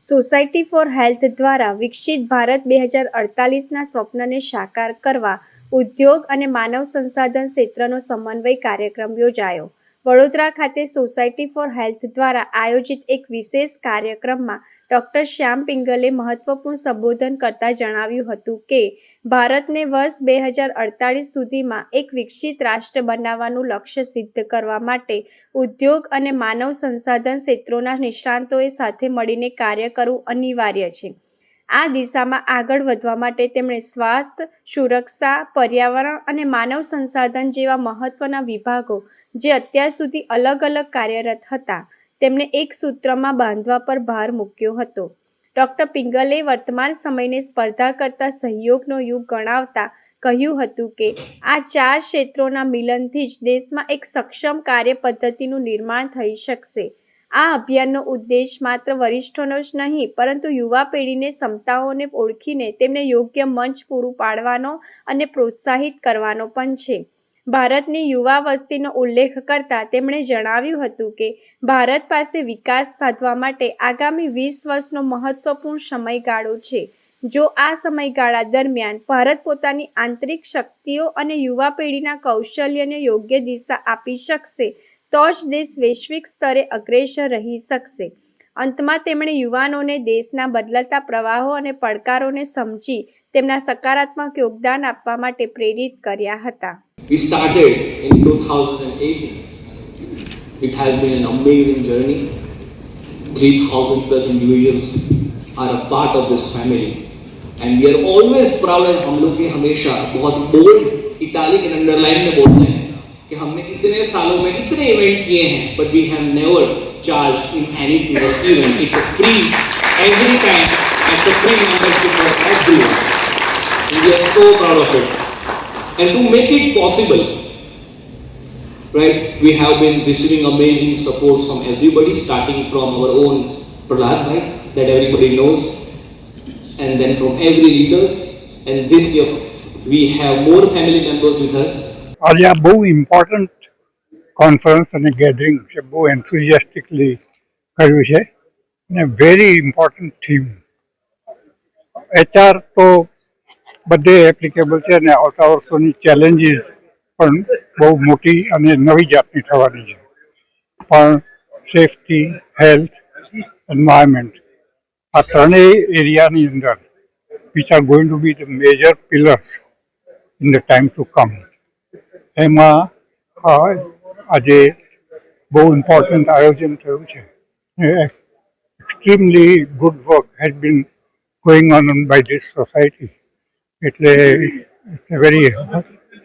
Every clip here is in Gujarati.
સોસાયટી ફોર હેલ્થ દ્વારા વિકસિત ભારત 2048ના સ્વપ્નને સાકાર કરવા ઉદ્યોગ અને માનવ સંસાધન ક્ષેત્રનો સમન્વય કાર્યક્રમ યોજાયો. વડોદરા ખાતે સોસાયટી ફોર હેલ્થ દ્વારા આયોજિત એક વિશેષ કાર્યક્રમમાં ડૉક્ટર શ્યામ પિંગલે મહત્વપૂર્ણ સંબોધન કરતા જણાવ્યું હતું કે ભારતને વર્ષ 2048 સુધીમાં એક વિકસિત રાષ્ટ્ર બનાવવાનું લક્ષ્ય સિદ્ધ કરવા માટે ઉદ્યોગ અને માનવ સંસાધન ક્ષેત્રોના નિષ્ણાતોએ સાથે મળીને કાર્ય કરવું અનિવાર્ય છે. આ દિશામાં આગળ વધવા માટે તેમણે સ્વાસ્થ્ય, સુરક્ષા, પર્યાવરણ અને માનવ સંસાધન જેવા મહત્વના વિભાગો જે અત્યાર સુધી અલગ અલગ કાર્યરત હતા તેમને એક સૂત્રમાં બાંધવા પર ભાર મૂક્યો હતો. ડૉક્ટર પિંગલે વર્તમાન સમયને સ્પર્ધા કરતા સહયોગનો યુગ ગણાવતા કહ્યું હતું કે આ 4 ક્ષેત્રોના મિલનથી જ દેશમાં એક સક્ષમ કાર્ય પદ્ધતિનું નિર્માણ થઈ શકશે. આ અભિયાનનો ઉદ્દેશ માત્ર વરિષ્ઠોનો જ નહીં પરંતુ યુવા પેઢીને ક્ષમતાઓને ઓળખીને તેમને યોગ્ય મંચ પૂરું પાડવાનો અને પ્રોત્સાહિત કરવાનો પણ છે. ભારતની યુવા વસ્તીનો ઉલ્લેખ કરતા તેમણે જણાવ્યું હતું કે ભારત પાસે વિકાસ સાધવા માટે આગામી 20 વર્ષનો મહત્વપૂર્ણ સમયગાળો છે. જો આ સમયગાળા દરમિયાન ભારત પોતાની આંતરિક શક્તિઓ અને યુવા પેઢીના કૌશલ્યને યોગ્ય દિશા આપી શકશે તો જ દેશ વૈશ્વિક સ્તરે અગ્રેસર રહી શકશે. અંતમાં તેમણે યુવાનોને દેશના બદલાતા પ્રવાહો અને પડકારોને સમજી તેમના સકારાત્મક યોગદાન આપવા માટે પ્રેરિત કર્યા હતા. We started in 2018. It has been an amazing journey. 3,000 plus individuals are a part of this family. And we are always proud and हम लोग हमेशा बहुत bold italic and underline में बोलते हैं कि हमने इतने सालों में इतने इवेंट किए हैं but we have never charged in any single event. It's a free every time. It's a free membership for everyone. And we are so proud of it. And to make it possible, right, we have been receiving amazing supports from everybody, starting from our own Prahlad bhai that everybody knows, and then from every leaders. And this year we have more family members with us. આજે આ બહુ ઇમ્પોર્ટન્ટ કોન્ફરન્સ અને ગેધરિંગ છે, બહુ એન્થુઝિયાસ્ટિકલી કર્યું છે અને વેરી ઇમ્પોર્ટન્ટ થીમ. HR તો બધે એપ્લિકેબલ છે અને આવતા વર્ષોની ચેલેન્જીસ પણ બહુ મોટી અને નવી જાતની થવાની છે. પણ સેફટી, હેલ્થ, એન્વાયરમેન્ટ આ ત્રણેય એરિયાની અંદર which are going to be the major pillars in the time to come. એમાં આજે બહુ ઇમ્પોર્ટન્ટ આયોજન થયું છે. Extremely good work has been going on by this society. એટલે very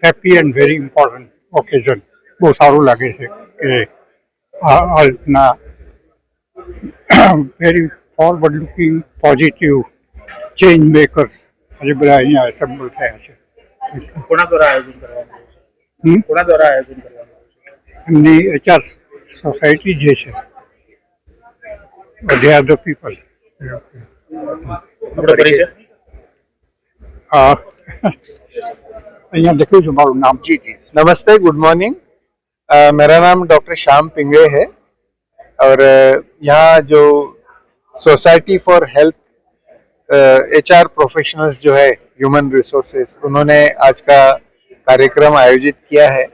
happy and very important occasion. બહુ સારું લાગે છે કે આ રીતના very forward looking positive change makers આજે બધા અહીંયા એસેમ્બલ થયા છે. કોના દ્વારા આયોજન કરવામાં કોના દ્વારા આયોજન કરવામાં એમની HR સોસાયટી જે છે they are the people. આપણો પરિચય અહીંયા લખ્યું છે મારું નામ. जी जी नमस्ते, गुड मॉर्निंग. मेरा नाम डॉक्टर श्याम पिंगले है और यहाँ जो society for health HR professionals जो है ह्यूमन रिसोर्सेज, उन्होंने आज का कार्यक्रम आयोजित किया है.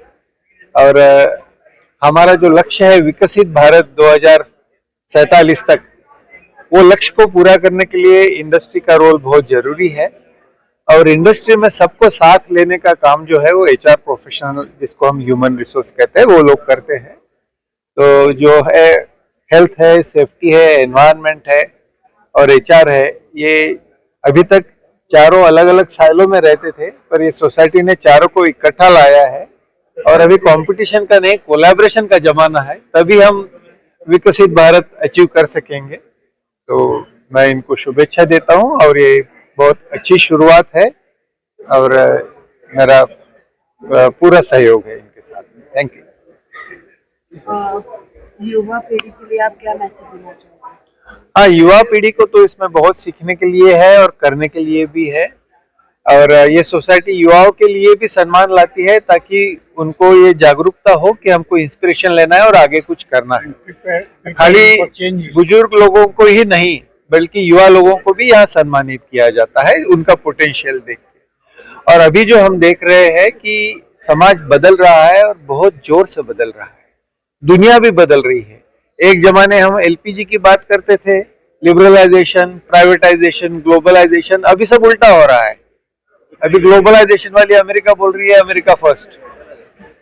और हमारा जो लक्ष्य है विकसित भारत 2047 तक, वो लक्ष्य को पूरा करने के लिए इंडस्ट्री का रोल बहुत जरूरी है. और इंडस्ट्री में सबको साथ लेने का काम जो है वो HR प्रोफेशनल, जिसको हम ह्यूमन रिसोर्स कहते हैं, वो लोग करते हैं. तो जो है हेल्थ है, सेफ्टी है, एनवायरनमेंट है और HR है, ये अभी तक चारों अलग अलग साइलों में रहते थे, पर ये सोसाइटी ने चारों को इकट्ठा लाया है. और अभी कंपटीशन का नहीं, कोलैबोरेशन का जमाना है, तभी हम विकसित भारत अचीव कर सकेंगे. तो मैं इनको शुभेच्छा देता हूँ और ये बहुत अच्छी शुरुआत है और मेरा पूरा सहयोग है इनके साथ. Thank you. युवा पीढ़ी के लिए आप क्या मैसेज देना चाहेंगे? हाँ, युवा पीढ़ी को तो इसमें बहुत सीखने के लिए है और करने के लिए भी है. और ये सोसाइटी युवाओं के लिए भी सम्मान लाती है ताकि उनको ये जागरूकता हो कि हमको इंस्पिरेशन लेना है और आगे कुछ करना है. खाली बुजुर्ग लोगों को ही नहीं, बल्कि युवा लोगों को भी यहाँ सम्मानित किया जाता है उनका पोटेंशियल देख के। और अभी जो हम देख रहे हैं कि समाज बदल रहा है और बहुत जोर से बदल रहा है, दुनिया भी बदल रही है। एक जमाने हम एलपीजी की बात करते थे, लिबरलाइजेशन, प्राइवेटाइजेशन, ग्लोबलाइजेशन, अभी सब उल्टा हो रहा है। अभी ग्लोबलाइजेशन वाली अमेरिका बोल रही है अमेरिका फर्स्ट।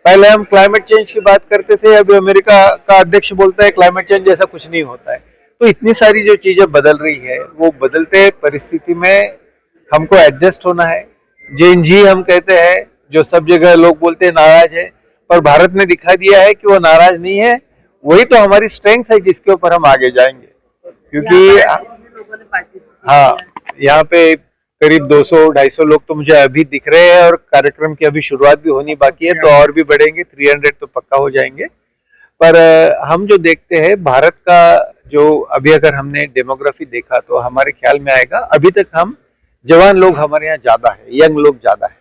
पहले हम क्लाइमेट चेंज की बात करते थे, अभी अमेरिका का अध्यक्ष बोलता है क्लाइमेट चेंज जैसा कुछ नहीं होता है। तो इतनी सारी जो चीजें बदल रही है, वो बदलते परिस्थिति में हमको एडजस्ट होना है। जेन जी हम कहते हैं, जो सब जगह लोग बोलते हैं नाराज है, पर भारत ने दिखा दिया है कि वो नाराज नहीं है। वही तो हमारी स्ट्रेंथ है जिसके ऊपर हम आगे जाएंगे। क्योंकि लोगों ने पार्टिसिपेट हाँ, यहाँ पे करीब 200-250 लोग तो मुझे अभी दिख रहे हैं और कार्यक्रम की अभी शुरुआत भी होनी बाकी है, तो और भी बढ़ेंगे, 300 तो पक्का हो जाएंगे। पर हम जो देखते हैं भारत का जो अभी अगर हमने डेमोग्राफी देखा तो हमारे ख्याल में आएगा अभी तक हम जवान लोग हमारे यहाँ ज्यादा है, यंग लोग ज्यादा है।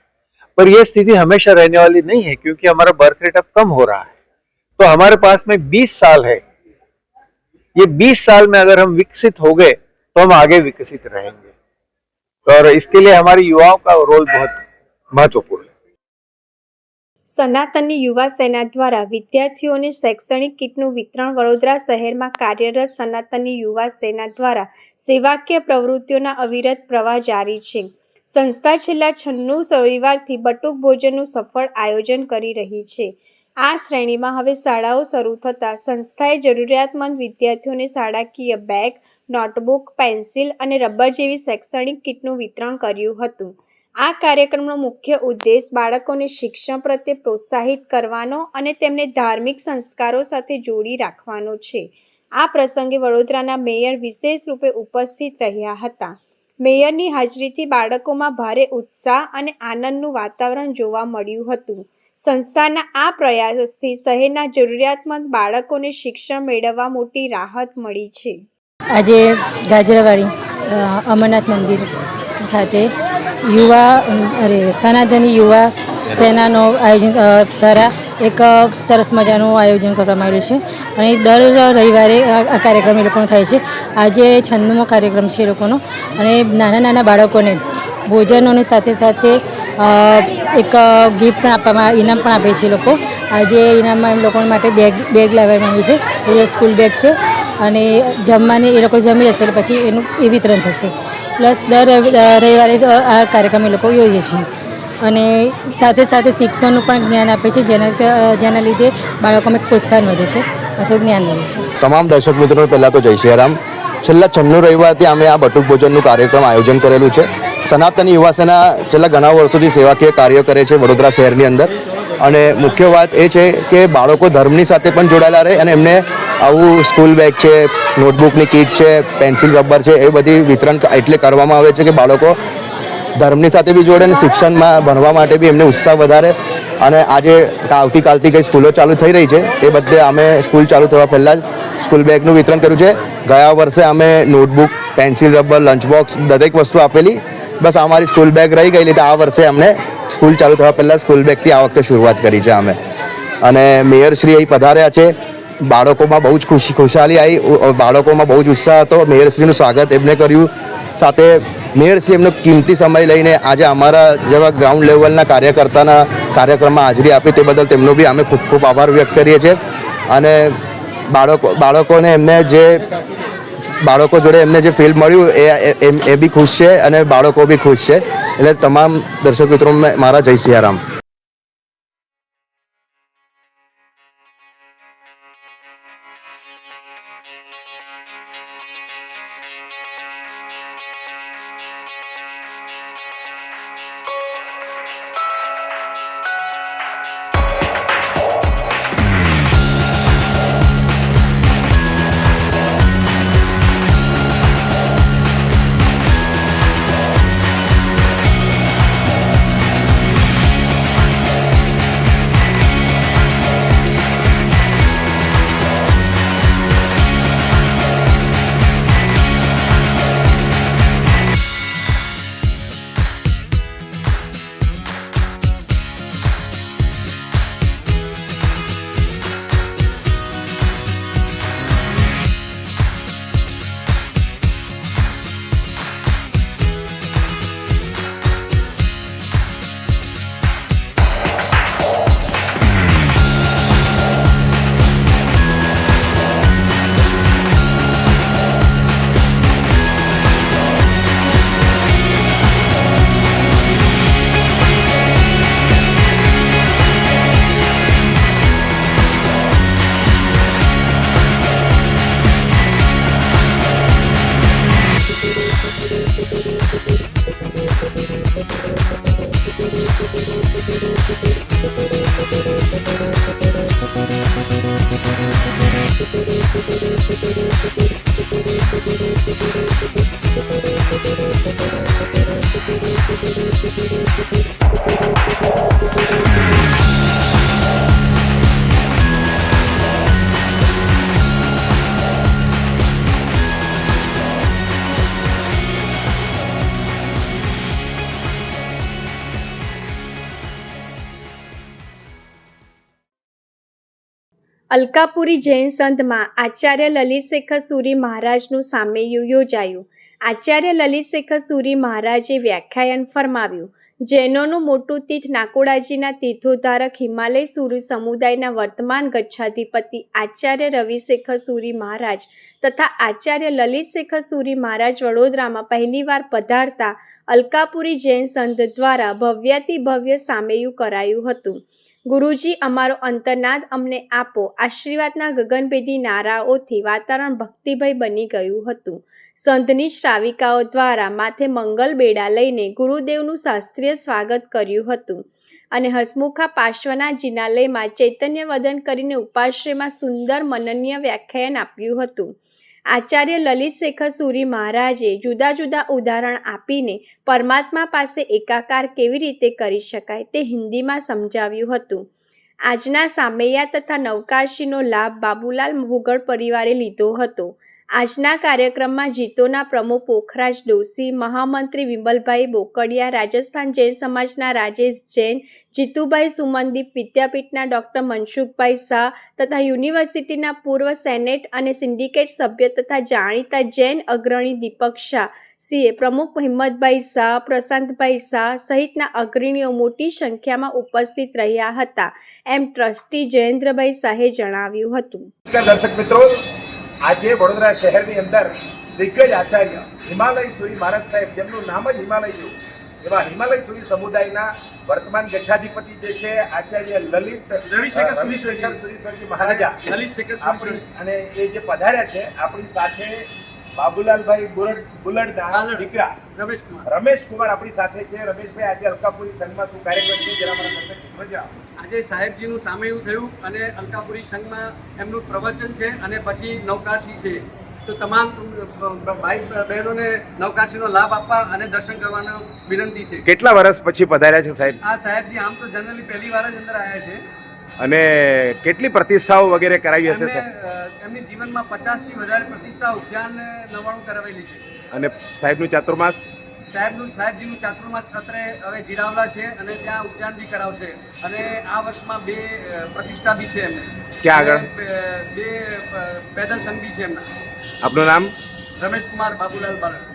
पर यह स्थिति हमेशा रहने वाली नहीं है, क्योंकि हमारा बर्थ रेट अब कम हो रहा है। तो हमारे पास में 20 साल है। ये 20 साल में अगर हम विकसित हो गए तो हम आगे विकसित रहेंगे, और इसके लिए हमारे युवाओं का रोल बहुत महत्वपूर्ण है। સનાતનની યુવા સેના દ્વારા વિદ્યાર્થીઓને શૈક્ષણિક કિટનું વિતરણ વડોદરા શહેરમાં કાર્યરત સનાતનની યુવા સેના દ્વારા સેવાકીય પ્રવૃત્તિઓના અવિરત પ્રવાહ જારી છે. સંસ્થા છેલ્લા 96 રવિવારથી બટુક ભોજનનું સફળ આયોજન કરી રહી છે. આ શ્રેણીમાં હવે શાળાઓ શરૂ થતાં સંસ્થાએ જરૂરિયાતમંદ વિદ્યાર્થીઓને શાળાકીય બેગ, નોટબુક, પેન્સિલ અને રબર જેવી શૈક્ષણિક કિટનું વિતરણ કર્યું હતું. આ કાર્યક્રમનો મુખ્ય ઉદ્દેશ બાળકોને શિક્ષણ પ્રત્યે પ્રોત્સાહિત કરવાનો અને તેમને ધાર્મિક સંસ્કારો સાથે જોડી રાખવાનો છે. આ પ્રસંગે વડોદરાના મેયર વિશેષ રૂપે ઉપસ્થિત રહ્યા હતા. મેયરની હાજરીથી બાળકોમાં ભારે ઉત્સાહ અને આનંદનું વાતાવરણ જોવા મળ્યું હતું. સંસ્થાના આ પ્રયાસોથી શહેરના જરૂરિયાતમંદ બાળકોને શિક્ષણ મેળવવા મોટી રાહત મળી છે. આજે ગાજરાવાડી અમરનાથ મંદિર ખાતે સનાતની યુવા સેનાનો આયોજન દ્વારા એક સરસ મજાનું આયોજન કરવામાં આવ્યું છે અને દર રવિવારે આ કાર્યક્રમ એ લોકોનો થાય છે. આજે 96મો કાર્યક્રમ છે એ લોકોનો અને નાના નાના બાળકોને ભોજનોની સાથે સાથે એક ગિફ્ટ પણ આપવામાં, ઇનામ પણ આપે છે એ લોકો. આજે ઇનામમાં એમ લોકો માટે બેગ લાવવામાં આવ્યું છે, એ સ્કૂલ બેગ છે અને જમવાની એ લોકો જમી લેશે એટલે પછી એનું એ વિતરણ થશે. પ્લસ દર રવિવારે આ કાર્યક્રમ એ લોકો યોજે છે અને સાથે સાથે શિક્ષણનું પણ જ્ઞાન આપે છે, જેના લીધે બાળકોમાં પ્રોત્સાહન વધે છે અથવા જ્ઞાન વધે છે. તમામ દર્શક મિત્રોને પહેલાં તો જય સિયારામ. છેલ્લા 96 રવિવારથી અમે આ બટુક ભોજનનું કાર્યક્રમ આયોજન કરેલું છે. સનાતની યુવા સેના છેલ્લા ઘણા વર્ષોથી સેવાકીય કાર્ય કરે છે વડોદરા શહેરની અંદર, અને મુખ્ય વાત એ છે કે બાળકો ધર્મની સાથે પણ જોડાયેલા રહે અને એમને આવું સ્કૂલ બેગ છે, નોટબુકની કીટ છે, પેન્સિલ રબર છે, એ બધી વિતરણ એટલે કરવામાં આવે છે કે બાળકો ધર્મની સાથે બી જોડે અને શિક્ષણમાં ભણવા માટે બી એમને ઉત્સાહ વધારે. અને આજે આવતીકાલથી કંઈ સ્કૂલો ચાલુ થઈ રહી છે, એ બધે અમે સ્કૂલ ચાલુ થવા પહેલાં જ સ્કૂલ બેગનું વિતરણ કર્યું છે. ગયા વર્ષે અમે notebook, pencil rubber, lunch box દરેક વસ્તુ આપેલી. બસ અમારી સ્કૂલ બેગ રહી ગયેલી, તો આ વર્ષે અમને સ્કૂલ ચાલુ થવા પહેલાં સ્કૂલ બેગથી આ વખતે શરૂઆત કરી છે અમે. અને મેયરશ્રી અહીં પધાર્યા છે. બાળકોમાં બહુ જ ખુશાલી આવી, બાળકોમાં બહુ જ ઉત્સાહ હતો. મેયરશ્રીનું સ્વાગત એમને કર્યું. સાથે મેયરશ્રી એમનો કિંમતી સમય લઈને આજે અમારા જેવા ગ્રાઉન્ડ લેવલના કાર્યકર્તાના કાર્યક્રમમાં હાજરી આપી, તે બદલ તેમનો બી અમે ખૂબ ખૂબ આભાર વ્યક્ત કરીએ છીએ. અને બાળકોને બાળકો જોડે એમને જે ફીલ મળ્યું એ બી ખુશ છે અને બાળકો બી ખુશ છે. એટલે તમામ દર્શક મિત્રો મારા જય સિયારામ. અલકાપુરી જૈન સંઘમાં આચાર્ય લલિતશેખર સુરી મહારાજનું સામૈયું યોજાયું. આચાર્ય લલિતશેખર સુરી મહારાજે વ્યાખ્યાન ફરમાવ્યું. જૈનોનું મોટું તીર્થ નાકોડાજીના તીર્થોદ્ધારક હિમાલય સુરી સમુદાયના વર્તમાન ગચ્છાધિપતિ આચાર્ય રવિશેખર સુરી મહારાજ તથા આચાર્ય લલિતશેખર સુરી મહારાજ વડોદરામાં પહેલીવાર પધારતા અલકાપુરી જૈન સંઘ દ્વારા ભવ્યાતિભવ્ય સામૈયું કરાયું હતું. ગુરુજી અમારો અંતરનાદ અમને આપો આશીર્વાદના ગગનભેદી નારાઓથી વાતાવરણ ભક્તિભય બની ગયું હતું. સંતની શ્રાવિકાઓ દ્વારા માથે મંગલ બેડા લઈને ગુરુદેવનું શાસ્ત્રીય સ્વાગત કર્યું હતું અને હસમુખા પાર્શ્વના જિનાલયમાં ચૈતન્ય વદન કરીને ઉપાશ્રયમાં સુંદર મનનીય વ્યાખ્યાન આપ્યું હતું. આચાર્ય લલિતશેખર સુરી મહારાજે જુદા જુદા ઉદાહરણ આપીને પરમાત્મા પાસે એકાકાર કેવી રીતે કરી શકાય તે હિન્દીમાં સમજાવ્યું હતું. આજના સામૈયા તથા નવકારશીનો લાભ બાબુલાલ ભુગડ પરિવારે લીધો હતો. આજના કાર્યક્રમમાં જીતોના પ્રમુખ પોખરાજ ડોસી, મહામંત્રી વિમલભાઈ બોકડિયા, રાજસ્થાન જૈન સમાજના રાજેશ જૈન, જીતુભાઈ સુમનદીપ, વિદ્યાપીઠના ડૉક્ટર મનસુખભાઈ શાહ તથા યુનિવર્સિટીના પૂર્વ સેનેટ અને સિન્ડિકેટ સભ્ય તથા જાણીતા જૈન અગ્રણી દીપક શાહ, સીએ પ્રમુખ હિંમતભાઈ શાહ, પ્રશાંતભાઈ શાહ સહિતના અગ્રણીઓ મોટી સંખ્યામાં ઉપસ્થિત રહ્યા હતા એમ ટ્રસ્ટી જયેન્દ્રભાઈ શાહે જણાવ્યું હતું. દર્શક મિત્રો, આજે વડોદરા શહેરની અંદર દિગ્ગજ આચાર્ય હિમાલય સુરી મહારાજ સાહેબ, જેમનું નામ જ હિમાલય જેવું, એવા હિમાલય સુરી સમુદાયના વર્તમાન ગચ્છાધિપતિ જે છે આચાર્ય રવિશેખર સુરી મહારાજા અને એ જે પધાર્યા છે આપણી સાથે બાબુલાલભાઈ બુલડના દીકરા રમેશ કુમાર આપણી સાથે છે. રમેશભાઈ, આજે અલકાપુરી સંઘમાં શું કાર્યક્રમ છે જરા મારા દર્શક મજા. આજે સાહેબજીનું સામૈયું થયું અને અલકાપુરી સંઘમાં એમનું પ્રવચન છે અને પછી નવકાશી છે. તો તમામ ભાઈ બહેનોને નવકાશીનો લાભ આપવા અને દર્શન કરવાનો વિનંતી છે. કેટલા વર્ષ પછી પધાર્યા છે સાહેબ? આ સાહેબજી આમ તો જનરલી પહેલી વાર જ અંદર આવ્યા છે અને કેટલી પ્રતિષ્ઠાઓ વગેરે કરાવી હશે સાહેબ? એમની જીવનમાં 50થી વધારે પ્રતિષ્ઠા ઉદ્યાન 99 કરાવેલી છે. અને સાહેબનું ચાતુર્માસ? સાહેબજીનું ચાતુર્માસ અત્રે હવે જીરાવલા છે અને ત્યાં ઉદ્યાન બી કરાવશે અને આ વર્ષમાં 2 પ્રતિષ્ઠા બી છે એમને. ક્યાં આગળ? 2 પેદલ સંઘ બી છે એમના. આપનું નામ? રમેશ કુમાર બાબુલાલ બાલક.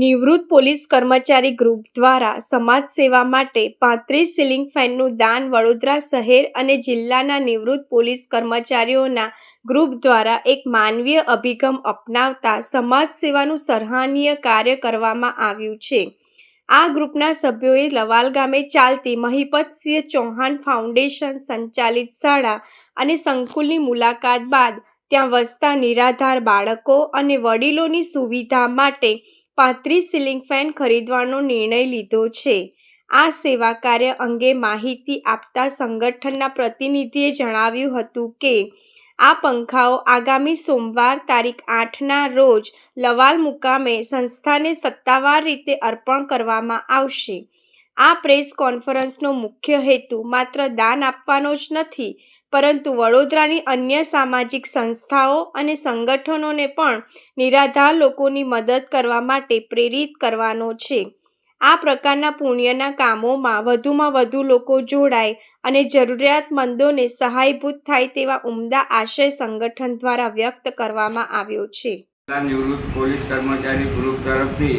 નિવૃત્ત પોલીસ કર્મચારી ગ્રુપ દ્વારા સમાજ સેવા માટે 35 સીલિંગ ફેનનું દાન વડોદરા શહેર અને જિલ્લાના નિવૃત્ત પોલીસ કર્મચારીઓના ગ્રુપ દ્વારા એક માનવીય અભિગમ અપનાવતા સમાજ સેવાનું સરાહનીય કાર્ય કરવામાં આવ્યું છે. આ ગ્રુપના સભ્યોએ લવાલ ગામે ચાલતી મહિપતસિંહ ચૌહાણ ફાઉન્ડેશન સંચાલિત શાળા અને સંકુલની મુલાકાત બાદ ત્યાં વસતા નિરાધાર બાળકો અને વડીલોની સુવિધા માટે 35 સીલિંગ ફેન ખરીદવાનો નિર્ણય લીધો છે. આ સેવા કાર્ય અંગે માહિતી આપતા સંગઠનના પ્રતિનિધિએ જણાવ્યું હતું કે આ પંખાઓ આગામી સોમવાર તારીખ 8ના રોજ લવાલ મુકામે સંસ્થાને સત્તાવાર રીતે અર્પણ કરવામાં આવશે. આ પ્રેસ કોન્ફરન્સનો મુખ્ય હેતુ માત્ર દાન આપવાનો જ નથી, પરંતુ વડોદરાની અન્ય સામાજિક સંસ્થાઓ અને સંગઠનોને પણ નિરાધાર લોકોની મદદ કરવા માટે પ્રેરિત કરવાનો છે. આ પ્રકારના પુણ્યના કામોમાં વધુમાં વધુ લોકો જોડાય અને જરૂરિયાતમંદોને સહાયભૂત થાય તેવા ઉમદા આશય સંગઠન દ્વારા વ્યક્ત કરવામાં આવ્યો છે. નિવૃત્ત પોલીસ કર્મચારી ગ્રુપ તરફથી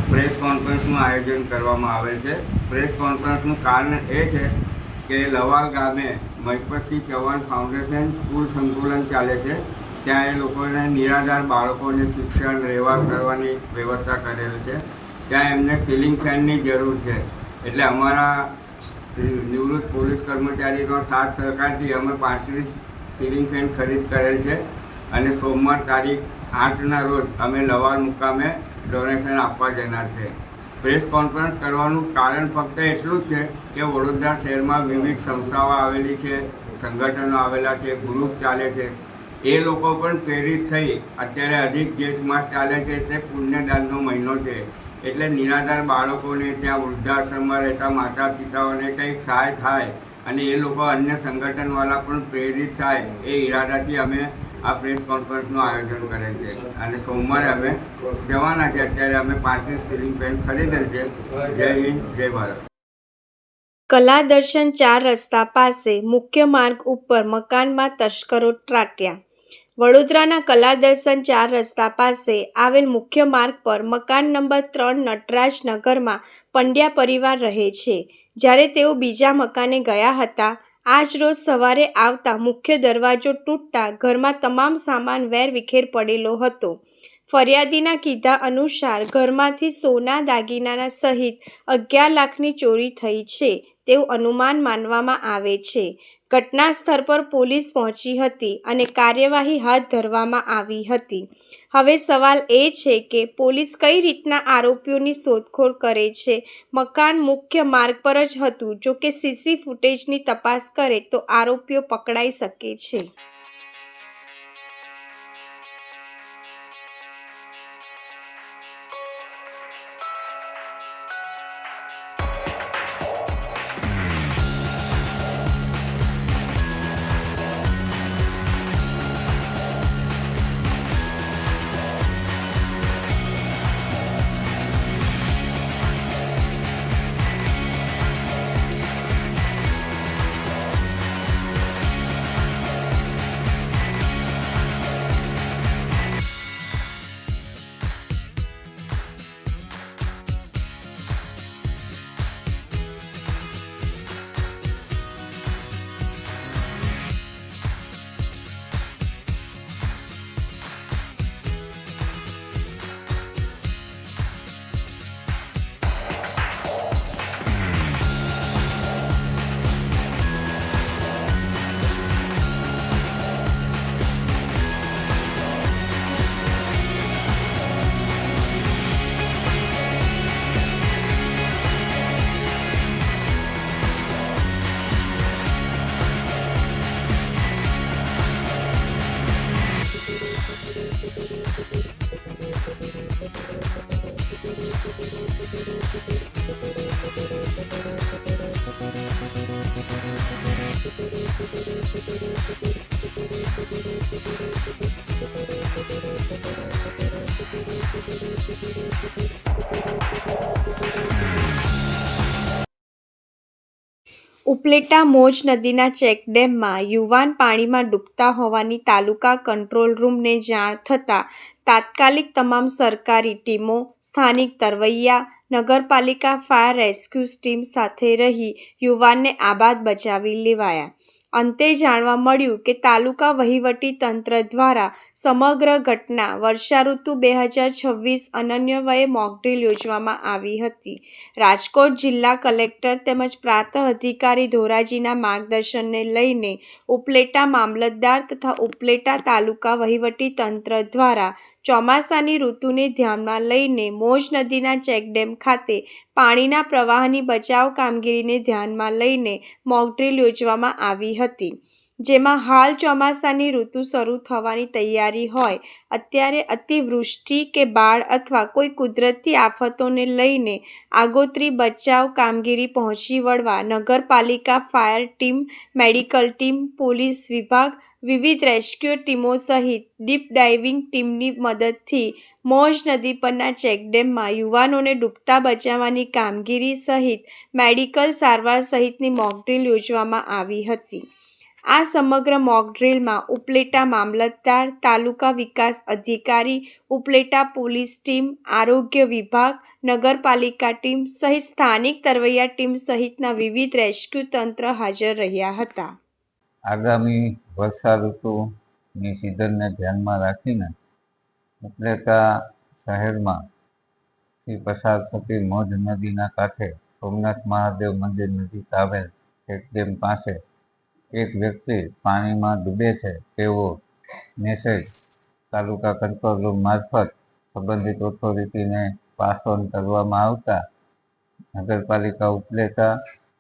પ્રેસ કોન્ફરન્સનું આયોજન કરવામાં આવે છે. પ્રેસ કોન્ફરન્સનું કારણ એ છે કે લવાલ ગામે મહિપતસિંહ ચૌહાણ ફાઉન્ડેશન સ્કૂલ સંકુલન ચાલે છે. ત્યાં એ લોકોને નિરાધાર બાળકોને શિક્ષણ રહેવા કરવાની વ્યવસ્થા કરેલ છે. ત્યાં એમને સીલિંગ ફેનની જરૂર છે, એટલે અમારા નિવૃત્ત પોલીસ કર્મચારીનો સાથ સહકારથી અમે 35 સીલિંગ ફેન ખરીદ કરેલ છે અને સોમવાર તારીખ 8ના રોજ અમે લવાલ મુકામે ડોનેશન આપવા જનાર છે. પ્રેસ કોન્ફરન્સ કરવાનું કારણ ફક્ત એટલું જ છે કે વડોદરા શહેરમાં વિવિધ સંસ્થાઓ આવેલી છે, સંગઠનો આવેલા છે, ગ્રુપ ચાલે છે. એ લોકો પણ પ્રેરિત થઈ અત્યારે અધિક જેઠ માસ ચાલે છે તે પુણ્યદાનનો મહિનો છે, એટલે નિરાધાર બાળકોને ત્યાં વૃદ્ધાશ્રમમાં રહેતા માતા પિતાઓને કંઈક સહાય થાય અને એ લોકો અન્ય સંગઠનવાળા પણ પ્રેરિત થાય એ ઈરાદાથી અમે આ પ્રેસ કોન્ફરન્સનું આયોજન કરેલ છે. અને સોમવારે અમે જવાના છે. અત્યારે અમે 35 સીલિંગ ફેન ખરીદેલ છે. જય હિન્દ, જય ભારત. કલા દર્શન 4 રસ્તા પાસે મુખ્ય માર્ગ ઉપર મકાનમાં તસ્કરો ત્રાટ્યા. વડોદરાના કલા દર્શન 4 રસ્તા પાસે આવેલ મુખ્ય માર્ગ પર મકાન નંબર 3 નટરાજ નગરમાં પંડ્યા પરિવાર રહે છે. જ્યારે તેઓ બીજા મકાને ગયા હતા, આજ રોજ સવારે આવતા મુખ્ય દરવાજો તૂટતા ઘરમાં તમામ સામાન વેરવિખેર પડેલો હતો. ફરિયાદીના કીધા અનુસાર ઘરમાંથી સોના દાગીનાના સહિત 11 લાખની ચોરી થઈ છે તેવું અનુમાન માનવામાં આવે છે. ઘટના સ્થળ પર પોલીસ પહોંચી હતી અને કાર્યવાહી હાથ ધરવામાં આવી હતી. હવે સવાલ એ છે કે પોલીસ કઈ રીતના આરોપીઓની શોધખોળ કરે છે. મકાન મુખ્ય માર્ગ પર જ હતું, જો કે સીસી ફૂટેજની તપાસ કરે તો આરોપીઓ પકડાઈ શકે છે. ઉપલેટા મોજ નદીના ચેકડેમમાં યુવાન પાણીમાં ડૂબતા હોવાની તાલુકા કંટ્રોલ રૂમને જાણ થતાં તાત્કાલિક તમામ સરકારી ટીમો, સ્થાનિક તરવૈયા, નગરપાલિકા ફાયર રેસ્ક્યુ ટીમ સાથે રહી યુવાનને આબાદ બચાવી લેવાયા. અંતે જાણવા મળ્યું કે તાલુકા વહીવટી તંત્ર દ્વારા સમગ્ર ઘટના વર્ષાઋતુ 2026 અનન્યવયે મોકડ્રીલ યોજવામાં આવી હતી. રાજકોટ જિલ્લા કલેક્ટર તેમજ પ્રાંત અધિકારી ધોરાજીના માર્ગદર્શનને લઈને ઉપલેટા મામલતદાર તથા ઉપલેટા તાલુકા વહીવટી તંત્ર દ્વારા ચોમાસાની ઋતુને ધ્યાનમાં લઈને મોજ નદીના ચેકડેમ ખાતે પાણીના પ્રવાહની બચાવ કામગીરીને ધ્યાનમાં લઈને મોકડ્રીલ યોજવામાં આવી હતી. જેમાં હાલ ચોમાસાની ઋતુ શરૂ થવાની તૈયારી હોય અત્યારે અતિવૃષ્ટિ કે બાઢ અથવા કોઈ કુદરતી આફતોને લઈને આગોતરી બચાવ કામગીરી પહોંચી વળવા નગરપાલિકા, fire team, medical team, police વિભાગ, વિવિધ રેસ્ક્યુ ટીમો સહિત ડીપ ડાઇવિંગ ટીમની મદદથી મોજ નદી પરના ચેકડેમમાં યુવાનોને ડૂબતા બચાવવાની કામગીરી સહિત મેડિકલ સારવાર સહિતની મોકડ્રીલ યોજવામાં આવી હતી. આ સમગ્ર મોકડ્રીલમાં ઉપલેટા મામલતદાર, તાલુકા વિકાસ અધિકારી, ઉપલેટા પોલીસ ટીમ, આરોગ્ય વિભાગ, નગરપાલિકા ટીમ સહિત સ્થાનિક તરવૈયા ટીમ સહિતના વિવિધ રેસ્ક્યુ તંત્ર હાજર રહ્યા હતા. આગામી વર્ષા ઋતુની સિઝનને ધ્યાનમાં રાખીને ઉપલેટા શહેરમાંથી પસાર થતી મોજ નદીના કાંઠે સોમનાથ મહાદેવ મંદિર નજીક આવેલ ચેકડેમ પાસે એક વ્યક્તિ પાણીમાં ડૂબે છે તેવો મેસેજ તાલુકા કંટ્રોલ રૂમ મારફત સંબંધિત ઓથોરિટીને પાસ ઓન કરવામાં આવતા નગરપાલિકા ઉપલેટા,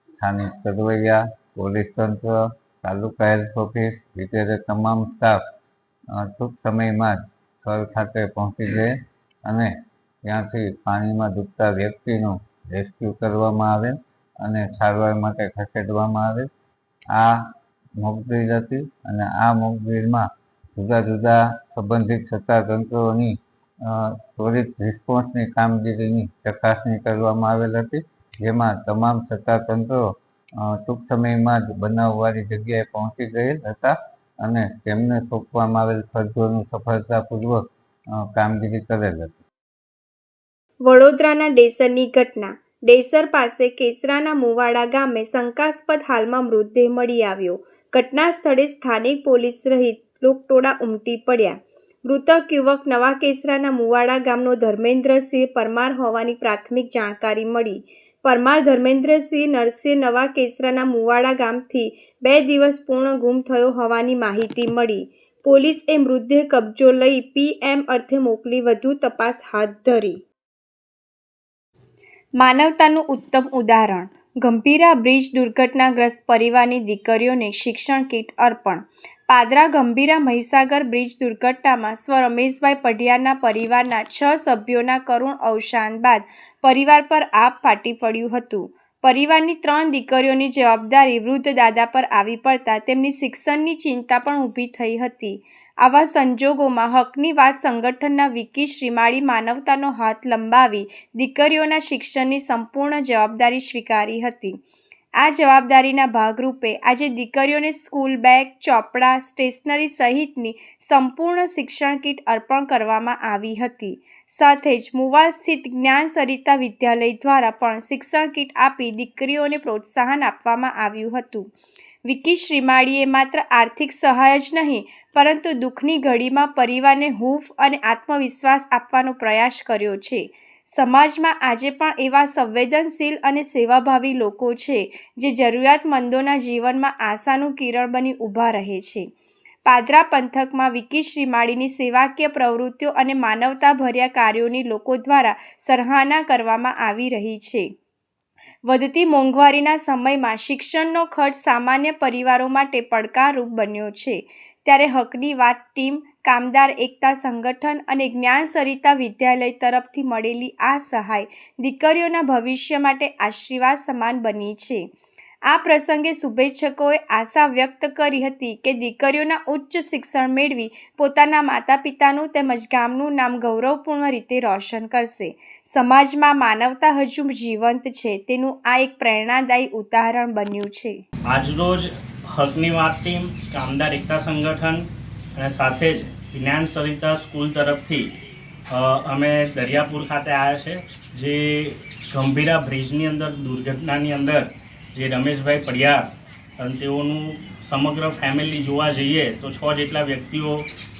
સ્થાનિક તરવૈયા, પોલીસ તંત્ર, તાલુકા હેલ્થ ઓફિસ વગેરે તમામ સ્ટાફ ટૂંક સમયમાં જ સ્થળ ખાતે પહોંચી ગયે અને ત્યાંથી પાણીમાં ડૂબતા વ્યક્તિનું રેસ્ક્યુ કરવામાં આવેલ અને સારવાર માટે ખસેડવામાં આવેલ. આ મોકડ્રીલ હતી અને આ મોકડ્રીલમાં જુદા જુદા સંબંધિત સત્તાતંત્રોની ત્વરિત રિસ્પોન્સની કામગીરીની ચકાસણી કરવામાં આવેલ હતી, જેમાં તમામ સત્તાતંત્રો ટૂંક સમયમાં જ બનાવવાળી જગ્યાએ પહોંચી ગયેલ હતા અને તેમને સોંપવામાં આવેલ ફરજોનું સફળતાપૂર્વક કામગીરી કરેલ હતી. વડોદરાના ડેસરની ઘટના. ડેસર પાસે કેસરાના મુવાડા ગામે શંકાસ્પદ હાલમાં મૃતદેહ મળી આવ્યો. ઘટના સ્થળે સ્થાનિક પોલીસ સહિત લોકટોળા ઉમટી પડ્યા. મૃતક યુવક નવા કેસરાના મુવાડા ગામનો ધર્મેન્દ્રસિંહ પરમાર હોવાની પ્રાથમિક જાણકારી મળી. પરમાર ધર્મેન્દ્રસિંહ નરસિંહ નવા કેસરાના મુવાડા ગામથી 2 દિવસ પૂર્ણ ગુમ થયો હોવાની માહિતી મળી. પોલીસે મૃતદેહ કબજો લઈ PM અર્થે મોકલી વધુ તપાસ હાથ ધરી. માનવતાનું ઉત્તમ ઉદાહરણ. ગંભીરા બ્રિજ દુર્ઘટનાગ્રસ્ત પરિવારની દીકરીઓને શિક્ષણ કીટ અર્પણ. પાદરા ગંભીરા મહીસાગર બ્રિજ દુર્ઘટનામાં સ્વ રમેશભાઈ પઢિયારના પરિવારના 6 સભ્યોના કરુણ અવસાન બાદ પરિવાર પર આપ ફાટી પડ્યું હતું. પરિવારની 3 દીકરીઓની જવાબદારી વૃદ્ધ દાદા પર આવી પડતા તેમની શિક્ષણની ચિંતા પણ ઊભી થઈ હતી. આવા સંજોગોમાં હકની વાત સંગઠનના વિકી શ્રીમાળી માનવતાનો હાથ લંબાવી દીકરીઓના શિક્ષણની સંપૂર્ણ જવાબદારી સ્વીકારી હતી. આ જવાબદારીના ભાગરૂપે આજે દીકરીઓને સ્કૂલ બેગ, ચોપડા, સ્ટેશનરી સહિતની સંપૂર્ણ શિક્ષણ કીટ અર્પણ કરવામાં આવી હતી. સાથે જ મુવાલ સ્થિત જ્ઞાન સરિતા વિદ્યાલય દ્વારા પણ શિક્ષણ કીટ આપી દીકરીઓને પ્રોત્સાહન આપવામાં આવ્યું હતું. વિકી શ્રીમાળીએ માત્ર આર્થિક સહાય જ નહીં પરંતુ દુઃખની ઘડીમાં પરિવારને હૂંફ અને આત્મવિશ્વાસ આપવાનો પ્રયાસ કર્યો છે. સમાજમાં આજે પણ એવા સંવેદનશીલ અને સેવાભાવી લોકો છે જે જરૂરિયાતમંદોના જીવનમાં આશાનું કિરણ બની ઊભા રહે છે. પાદરા પંથકમાં વિકી શ્રીમાળીની સેવાકીય પ્રવૃત્તિઓ અને માનવતાભર્યા કાર્યોની લોકો દ્વારા સરાહના કરવામાં આવી રહી છે. વધતી મોંઘવારીના સમયમાં શિક્ષણનો ખર્ચ સામાન્ય પરિવારો માટે પડકારરૂપ બન્યો છે. ત્યારે હકની વાત ટીમ, કામદાર એકતા સંગઠન અને જ્ઞાન સરિતા વિદ્યાલય તરફથી મળેલી આ સહાય દીકરીઓના ભવિષ્ય માટે આશીર્વાદ સમાન બની છે. આ પ્રસંગે શુભેચ્છકોએ આશા વ્યક્ત કરી હતી કે દીકરીઓના ઉચ્ચ શિક્ષણ મેળવી પોતાના માતા પિતાનું તેમજ ગામનું નામ ગૌરવપૂર્ણ રીતે રોશન કરશે. સમાજમાં માનવતા હજુ જીવંત છે તેનું આ એક પ્રેરણાદાયી ઉદાહરણ બન્યું છે. આજરોજ હકની વાત ટીમ, કામદાર એકતા સંગઠન અને સાથે જ જ્ઞાન સરિતા સ્કૂલ તરફથી અમે દરિયાપુર ખાતે આવ્યા છે. જે ગંભીરા બ્રિજની અંદર દુર્ઘટનાની અંદર જે રમેશભાઈ પઢિયાર અને તેઓનું સમગ્ર ફેમિલી જોવા જઈએ તો 6 જેટલા વ્યક્તિઓ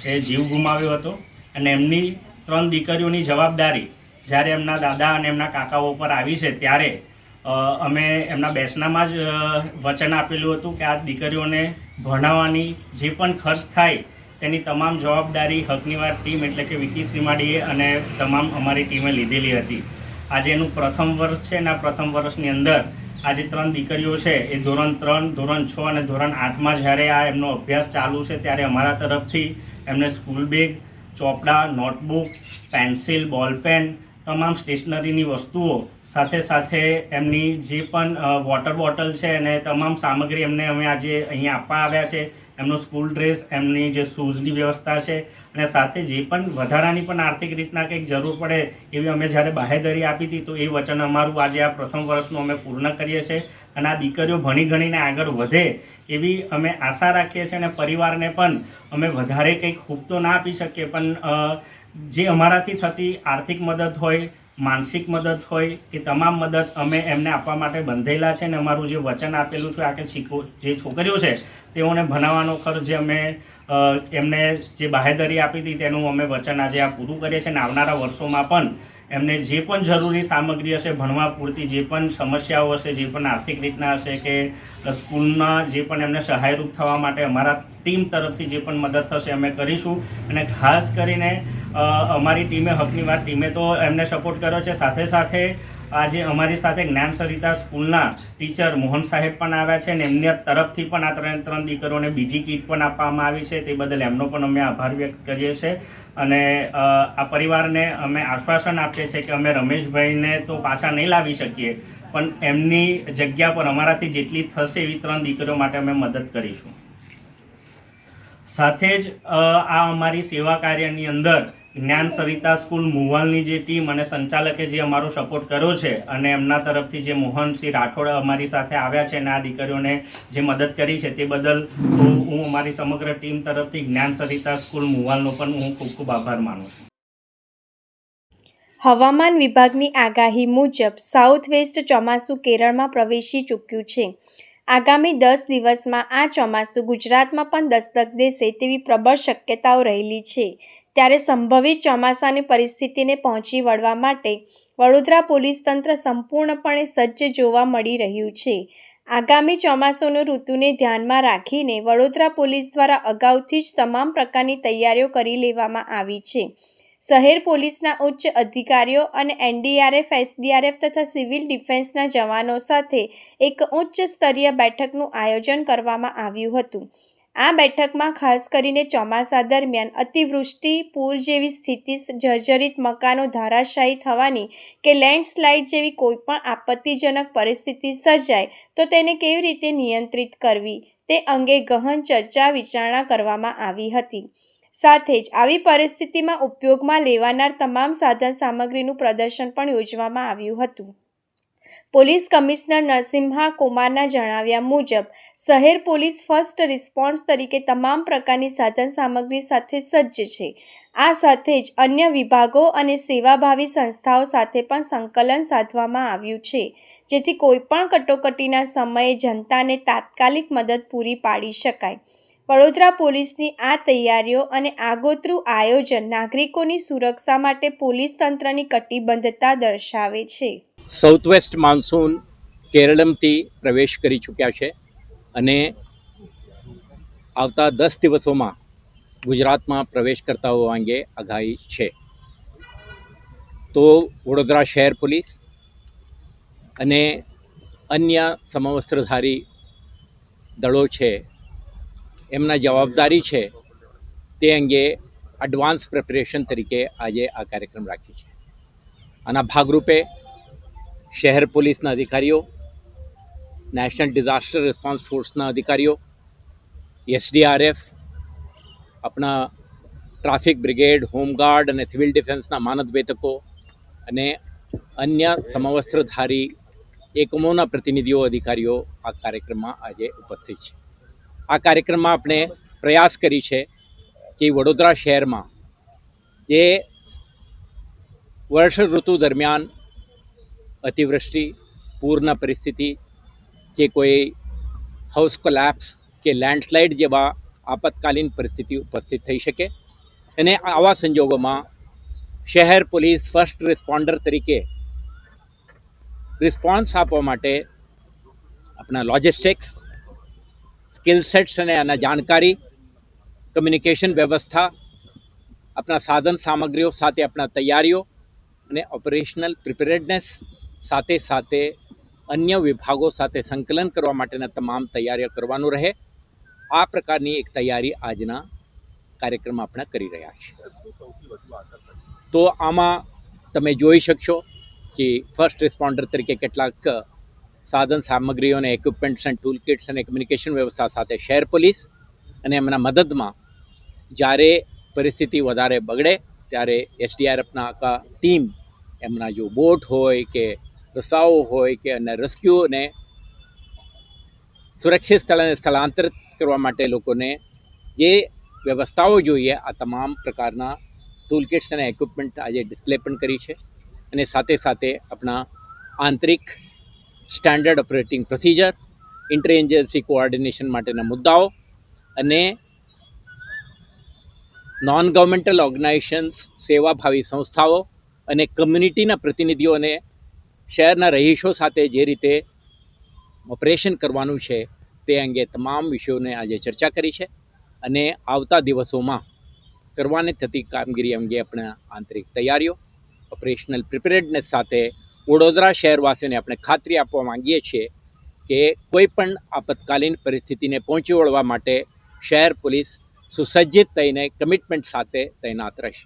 એ જીવ ગુમાવ્યો હતો અને એમની 3 દીકરીઓની જવાબદારી જ્યારે એમના દાદા અને એમના કાકાઓ પર આવી છે ત્યારે અમે એમના બેસનામાં જ વચન આપેલું હતું કે આ દીકરીઓને ભણાવવાની જે પણ ખર્ચ થાય તેની તમામ જવાબદારી હકની વાત ટીમ એટલે કે વિકી શ્રીમાળીએ અને તમામ અમારી ટીમે લીધેલી હતી. આજે એનું પ્રથમ વર્ષ છે અને આ પ્રથમ વર્ષની અંદર આ જે 3 દીકરીઓ છે એ ધોરણ 3, ધોરણ 6 અને ધોરણ 8માં જ્યારે આ એમનો અભ્યાસ ચાલુ છે ત્યારે અમારા તરફથી એમને સ્કૂલ બેગ, ચોપડા, નોટબુક, પેન્સિલ, બોલપેન, તમામ સ્ટેશનરીની વસ્તુઓ સાથે સાથે એમની જે પણ વોટર બોટલ છે અને તમામ સામગ્રી એમને અમે આજે અહીંયા આપવા આવ્યા છે. એમનો સ્કૂલ ડ્રેસ, એમની જે શૂઝની વ્યવસ્થા છે અને સાથે જે પણ વધારાની પણ આર્થિક રીતના કંઈક જરૂર પડે એવી અમે જ્યારે બાહેધરી આપી હતી તો એ વચન અમારું આજે આ પ્રથમ વર્ષનું અમે પૂર્ણ કરીએ છીએ અને આ દીકરીઓ ભણી ગણીને આગળ વધે એવી અમે આશા રાખીએ છીએ અને પરિવારને પણ અમે વધારે કંઈક ખૂબ તો ના આપી શકીએ પણ જે અમારાથી થતી આર્થિક મદદ હોય, માનસિક મદદ હોય એ તમામ મદદ અમે એમને આપવા માટે બંધેલા છે અને અમારું જે વચન આપેલું છે આ કે જે છોકરીઓ છે તેઓને ભણાવવાનો ખર્ચ જે અમે એમને જે બાહેધરી આપી હતી તેનું અમે વચન આજે આ પૂરું કરીએ છીએ અને આવનારા વર્ષોમાં પણ એમને જે પણ જરૂરી સામગ્રી હશે, ભણવા પૂરતી જે પણ સમસ્યાઓ હશે, જે પણ આર્થિક રીતના હશે કે સ્કૂલમાં જે પણ એમને સહાયરૂપ થવા માટે અમારા ટીમ તરફથી જે પણ મદદ થશે અમે કરીશું. અને ખાસ કરીને અમારી ટીમે, હકની વાત ટીમે તો એમને સપોર્ટ કર્યો છે, સાથે સાથે આજે અમારી સાથે જ્ઞાન સરિતા સ્કૂલના ટીચર મોહન સાહેબ પણ આવ્યા છે અને એમની તરફથી પણ આ 3 દીકરીઓને બીજી કીટ પણ આપવામાં આવી છે. તે બદલ એમનો પણ અમે આભાર વ્યક્ત કરીએ છીએ અને આ પરિવારને અમે આશ્વાસન આપીએ છીએ કે અમે રમેશભાઈને તો પાછા નહીં લાવી શકીએ પણ એમની જગ્યા પર અમારાથી જેટલી થશે એવી 3 દીકરીઓ માટે અમે મદદ કરીશું. સાથે જ આ અમારી સેવા કાર્યની અંદર જ્ઞાન સરિતા સ્કૂલ મુવાલની જે ટીમ અને સંચાલકે જે અમારો સપોર્ટ કર્યો છે અને એમના તરફથી જે મોહનસિંહ રાઠોડ અમારી સાથે આવ્યા છે અને આ દીકરીઓને જે મદદ કરી છે તે બદલ હું અમારી સમગ્ર ટીમ તરફથી જ્ઞાન સરિતા સ્કૂલ મુવાલનો પણ હું ખૂબ ખૂબ આભાર માનું છું. હવામાન વિભાગની આગાહી મુજબ સાઉથ વેસ્ટ ચોમાસું કેરળમાં પ્રવેશી ચૂક્યું છે. આગામી 10 દિવસમાં આ ચોમાસું ગુજરાતમાં પણ દસ્તક દેશે તેવી પ્રબળ શક્યતાઓ રહેલી છે. ત્યારે સંભવિત ચોમાસાની પરિસ્થિતિને પહોંચી વળવા માટે વડોદરા પોલીસ તંત્ર સંપૂર્ણપણે સજ્જ જોવા મળી રહ્યું છે. આગામી ચોમાસાની ઋતુને ધ્યાનમાં રાખીને વડોદરા પોલીસ દ્વારા અગાઉથી જ તમામ પ્રકારની તૈયારીઓ કરી લેવામાં આવી છે. શહેર પોલીસના ઉચ્ચ અધિકારીઓ અને NDRF, SDRF તથા સિવિલ ડિફેન્સના જવાનો સાથે એક ઉચ્ચ સ્તરીય બેઠકનું આયોજન કરવામાં આવ્યું હતું. આ બેઠકમાં ખાસ કરીને ચોમાસા દરમિયાન અતિવૃષ્ટિ, પૂર જેવી સ્થિતિ, જર્જરિત મકાનો ધરાશાયી થવાની કે લેન્ડસ્લાઇડ જેવી કોઈપણ આપત્તિજનક પરિસ્થિતિ સર્જાય તો તેને કેવી રીતે નિયંત્રિત કરવી તે અંગે ગહન ચર્ચા વિચારણા કરવામાં આવી હતી. સાથે જ આવી પરિસ્થિતિમાં ઉપયોગમાં લેવાનાર તમામ સાધન સામગ્રીનું પ્રદર્શન પણ યોજવામાં આવ્યું હતું. પોલીસ કમિશનર નરસિમ્હા કુમારના જણાવ્યા મુજબ શહેર પોલીસ ફર્સ્ટ રિસ્પોન્સ તરીકે તમામ પ્રકારની સાધન સામગ્રી સાથે સજ્જ છે. આ સાથે જ અન્ય વિભાગો અને સેવાભાવી સંસ્થાઓ સાથે પણ સંકલન સાધવામાં આવ્યું છે, જેથી કોઈપણ કટોકટીના સમયે જનતાને તાત્કાલિક મદદ પૂરી પાડી શકાય. વડોદરા પોલીસની આ તૈયારીઓ અને આગોતરું આયોજન નાગરિકોની સુરક્ષા માટે પોલીસ તંત્રની કટિબદ્ધતા દર્શાવે છે. સાઉથ વેસ્ટ માન્સૂન કેરળમથી પ્રવેશ કરી ચૂક્યા છે અને આવતા 10 દિવસોમાં ગુજરાતમાં પ્રવેશ કરતાઓ અંગે આગાહી છે. તો વડોદરા શહેર પોલીસ અને અન્ય સમવસ્ત્રધારી દળો છે એમના જવાબદારી છે તે અંગે એડવાન્સ પ્રિપરેશન તરીકે આજે આ કાર્યક્રમ રાખી છે. આના ભાગરૂપે શહેર પોલીસના અધિકારીઓ, નેશનલ ડિઝાસ્ટર રિસ્પોન્સ ફોર્સના અધિકારીઓ, SDRF, આપણા ટ્રાફિક બ્રિગેડ, હોમગાર્ડ અને સિવિલ ડિફેન્સના માનદ વેતકો અને અન્ય સમવસ્ત્રધારી એકમોના પ્રતિનિધિઓ, અધિકારીઓ આ કાર્યક્રમમાં આજે ઉપસ્થિત છે. આ કાર્યક્રમમાં આપણે પ્રયાસ કરી છે કે વડોદરા શહેરમાં જે વર્ષ ઋતુ દરમિયાન અતિવૃષ્ટિ, પૂરના પરિસ્થિતિ કે કોઈ હાઉસ કોલેપ્સ કે લેન્ડસ્લાઇડ જેવા આપતકાલીન પરિસ્થિતિ ઉપસ્થિત થઈ શકે અને આવા સંજોગોમાં શહેર પોલીસ ફર્સ્ટ રિસ્પોન્ડર તરીકે રિસ્પોન્સ આપવા માટે આપણા લોજિસ્ટિક્સ, સ્કિલ સેટ્સ અને આના જાણકારી, કમ્યુનિકેશન વ્યવસ્થા, આપણા સાધન સામગ્રીઓ સાથે આપણા તૈયારીઓ અને ઓપરેશનલ પ્રિપેરેડનેસ સાથે સાથે અન્ય વિભાગો સાથે સંકલન કરવા માટેના તમામ તૈયારીઓ કરવાનું રહે, આ પ્રકારની એક તૈયારી આજના કાર્યક્રમ આપણે કરી રહ્યા છીએ. તો આમાં તમે જોઈ શકશો કે ફર્સ્ટ રિસ્પોન્ડર તરીકે કેટલાક સાધન સામગ્રીઓને ઇક્વિપમેન્ટ્સ એન્ડ ટૂલ કિટ્સ અને કમ્યુનિકેશન વ્યવસ્થા સાથે શહેર પોલીસ અને એમના મદદમાં જ્યારે પરિસ્થિતિ વધારે બગડે ત્યારે એસડીઆરએફના આખા ટીમ એમના જો બોટ હોય કે રસાઓ હોય કે અને રેસ્ક્યુને સુરક્ષિત સ્થળે સ્થળાંતરિત કરવા માટે લોકોને જે વ્યવસ્થાઓ જોઈએ આ તમામ પ્રકારના ટૂલ કિટ્સ અને ઇક્વિપમેન્ટ આજે ડિસ્પ્લે પણ કરી છે. અને સાથે સાથે આપણા આંતરિક standard operating procedure, inter agency coordination માટેના મુદ્દાઓ અને નોન ગવર્મેન્ટલ ઓર્ગેનાઇઝેશન્સ, સેવાભાવી સંસ્થાઓ અને કમ્યુનિટીના પ્રતિનિધિઓને શહેરના રહીશો સાથે જે રીતે ઓપરેશન કરવાનું છે તે અંગે તમામ વિષયોને આજે ચર્ચા કરી છે. અને આવતા દિવસોમાં કરવાની થતી કામગીરી અંગે આપણા આંતરિક તૈયારીઓ, ઓપરેશનલ પ્રિપેરેડનેસ સાથે વડોદરા શહેરવાસીઓને આપણે ખાતરી આપવા માંગીએ છીએ કે કોઈ પણ આપતકાલીન પરિસ્થિતિને પહોંચી વળવા માટે શહેર પોલીસ સુસજ્જિત થઈને કમિટમેન્ટ સાથે તૈનાત રહેશે.